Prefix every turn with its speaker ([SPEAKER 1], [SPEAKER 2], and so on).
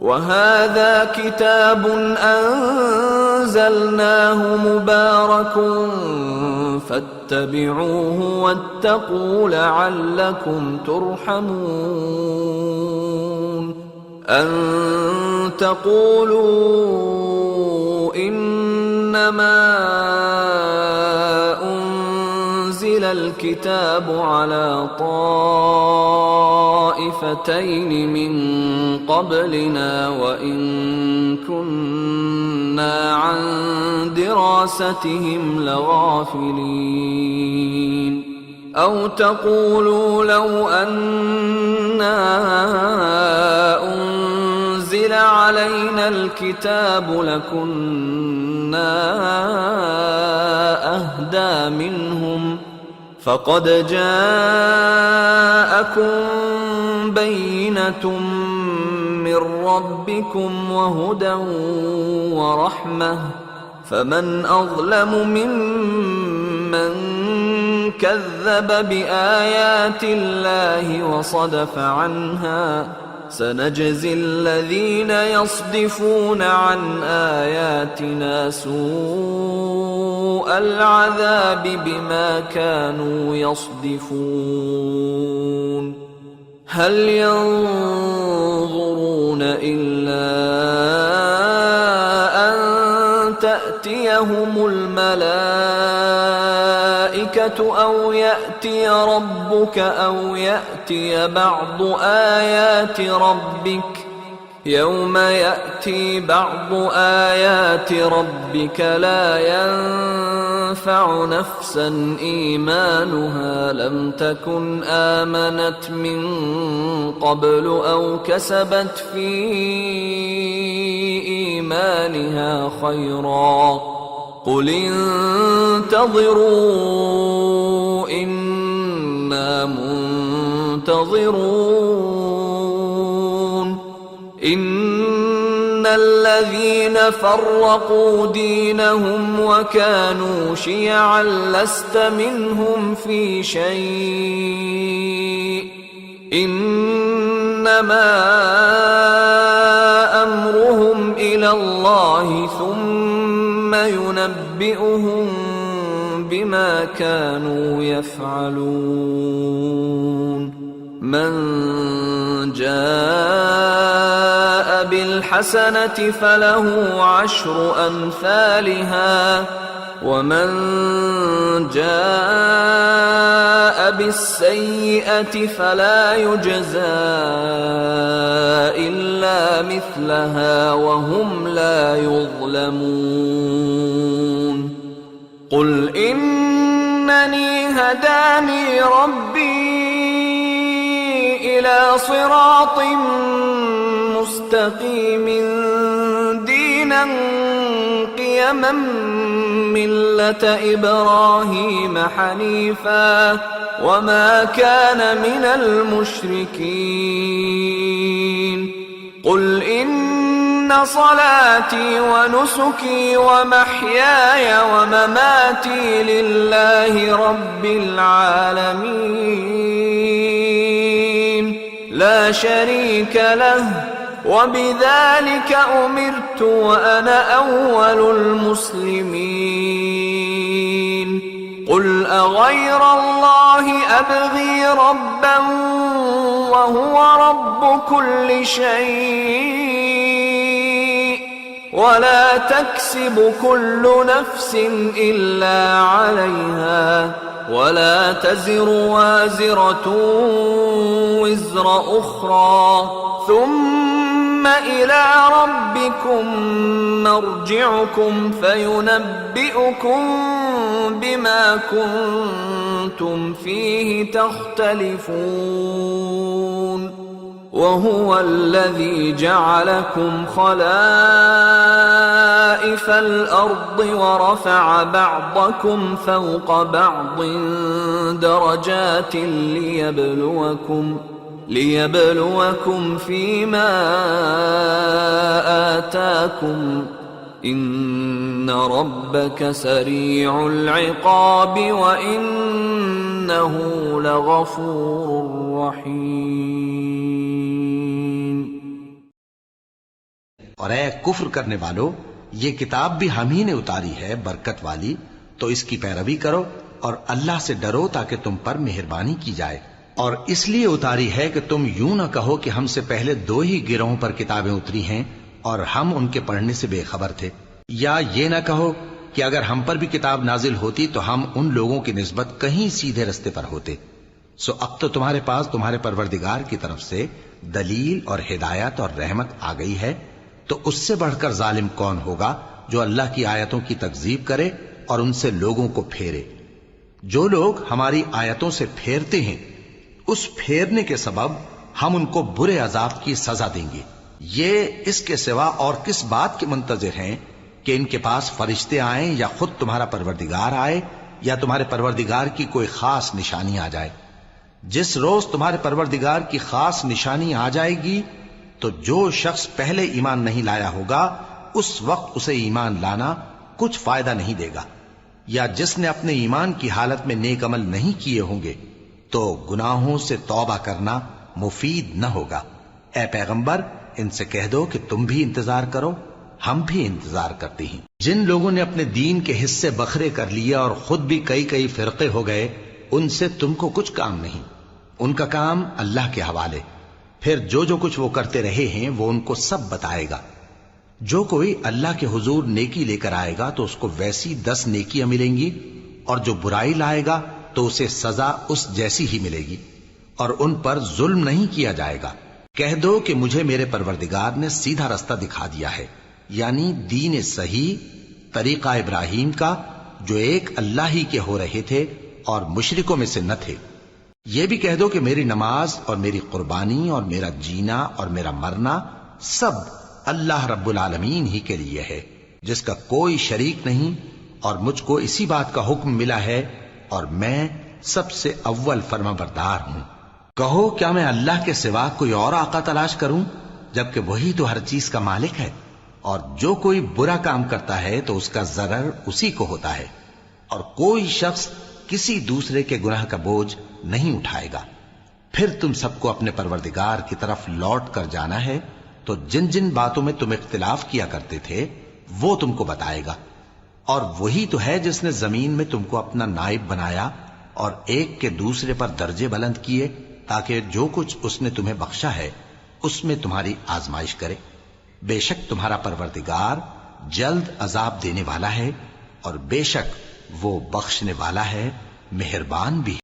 [SPEAKER 1] وهذا كتاب أنزلناه مبارك فاتبعوه واتقوا لعلكم ترحمون. أن تقولوا إنما أنزل الكتاب على طائفتين من قبلنا وإن كنا عن دراستهم لغافلين. أو تقولوا لو أنا أنزل علينا الكتاب لكنا أهدى منهم فقد جاءكم بينة من ربكم وهدى ورحمة فمن أظلم ممن كذب بآيات الله وصدف عنها. سنجزي الذين يصدفون عن آياتنا سوء العذاب بما كانوا يصدفون. هل ينظرون إلا أن تأتيهم الملائكة أو يأتي ربك أو يأتي بعض آيات ربك يوم يأتي بعض آيات ربك لا ينفع نفسا إيمانها لم تكن آمنت من قبل أو كسبت في إيمانها خيرا قل انتظروا إنا منتظرون. إن الذين فرقوا دينهم وكانوا شيعا لست منهم في شيء إنما أمرهم إلى الله ثم ينبئهم بما كانوا يفعلون. من جاء بالحسنة فله 10 أمثالها ومن جاء بالسيئة فلا يجزى إلا مثلها وهم لا يظلمون. قل إنني هداني ربي إلى صراط مستقيم دينا قيما ملة إبراهيم حنيفا وما كان من المشركين. قل إن صلاتي ونسكي ومحياي ومماتي لله رب العالمين لا شريك له وبذلك أمرت وأنا أول المسلمين. قل أغير الله أبغي ربا وهو رب كل شيء ولا تكسب كل نفس إلا عليها ولا تزر وازرة وزر أخرى ثم إلى ربكم مرجعكم فينبئكم بما كنتم فيه تختلفون. وهو الذي جعلكم خلائف الأرض ورفع بعضكم فوق بعض درجات ليبلوكم فيما آتاكم إن ربك سريع العقاب وإنه لغفور رحيم.
[SPEAKER 2] اور اے کفر کرنے والو، یہ کتاب بھی ہم ہی نے اتاری ہے برکت والی، تو اس کی پیروی کرو اور اللہ سے ڈرو تاکہ تم پر مہربانی کی جائے۔ اور اس لیے اتاری ہے کہ تم یوں نہ کہو کہ ہم سے پہلے 2 ہی گروہوں پر کتابیں اتری ہیں اور ہم ان کے پڑھنے سے بے خبر تھے، یا یہ نہ کہو کہ اگر ہم پر بھی کتاب نازل ہوتی تو ہم ان لوگوں کی نسبت کہیں سیدھے رستے پر ہوتے۔ سو اب تو تمہارے پاس تمہارے پروردگار کی طرف سے دلیل اور ہدایت اور رحمت آ گئی ہے، تو اس سے بڑھ کر ظالم کون ہوگا جو اللہ کی آیتوں کی تکذیب کرے اور ان سے لوگوں کو پھیرے۔ جو لوگ ہماری آیتوں سے پھیرتے ہیں، اس پھیرنے کے سبب ہم ان کو برے عذاب کی سزا دیں گے۔ یہ اس کے سوا اور کس بات کے منتظر ہیں کہ ان کے پاس فرشتے آئیں یا خود تمہارا پروردگار آئے یا تمہارے پروردگار کی کوئی خاص نشانی آ جائے۔ جس روز تمہارے پروردگار کی خاص نشانی آ جائے گی تو جو شخص پہلے ایمان نہیں لایا ہوگا اس وقت اسے ایمان لانا کچھ فائدہ نہیں دے گا، یا جس نے اپنے ایمان کی حالت میں نیک عمل نہیں کیے ہوں گے تو گناہوں سے توبہ کرنا مفید نہ ہوگا۔ اے پیغمبر، ان سے کہہ دو کہ تم بھی انتظار کرو، ہم بھی انتظار کرتے ہیں۔ جن لوگوں نے اپنے دین کے حصے بکھرے کر لیے اور خود بھی کئی فرقے ہو گئے، ان سے تم کو کچھ کام نہیں، ان کا کام اللہ کے حوالے۔ پھر جو کچھ وہ کرتے رہے ہیں وہ ان کو سب بتائے گا۔ جو کوئی اللہ کے حضور نیکی لے کر آئے گا تو اس کو ویسی 10 نیکیاں ملیں گی، اور جو برائی لائے گا تو اسے سزا اس جیسی ہی ملے گی، اور ان پر ظلم نہیں کیا جائے گا۔ کہہ دو کہ مجھے میرے پروردگار نے سیدھا رستہ دکھا دیا ہے، یعنی دین صحیح، طریقہ ابراہیم کا، جو ایک اللہ ہی کے ہو رہے تھے اور مشرکوں میں سے نہ تھے۔ یہ بھی کہہ دو کہ میری نماز اور میری قربانی اور میرا جینا اور میرا مرنا سب اللہ رب العالمین ہی کے لیے ہے، جس کا کوئی شریک نہیں، اور مجھ کو اسی بات کا حکم ملا ہے اور میں سب سے اول فرما بردار ہوں۔ کہو کیا میں اللہ کے سوا کوئی اور آقا تلاش کروں جبکہ وہی تو ہر چیز کا مالک ہے؟ اور جو کوئی برا کام کرتا ہے تو اس کا ضرر اسی کو ہوتا ہے، اور کوئی شخص کسی دوسرے کے گناہ کا بوجھ نہیں اٹھائے گا۔ پھر تم سب کو اپنے پروردگار کی طرف لوٹ کر جانا ہے، تو جن جن باتوں میں تم اختلاف کیا کرتے تھے وہ تم کو بتائے گا۔ اور وہی تو ہے جس نے زمین میں تم کو اپنا نائب بنایا اور ایک کے دوسرے پر درجے بلند کیے، تاکہ جو کچھ اس نے تمہیں بخشا ہے اس میں تمہاری آزمائش کرے۔ بے شک تمہارا پروردگار جلد عذاب دینے والا ہے، اور بے شک وہ بخشنے والا ہے، مہربان بھی۔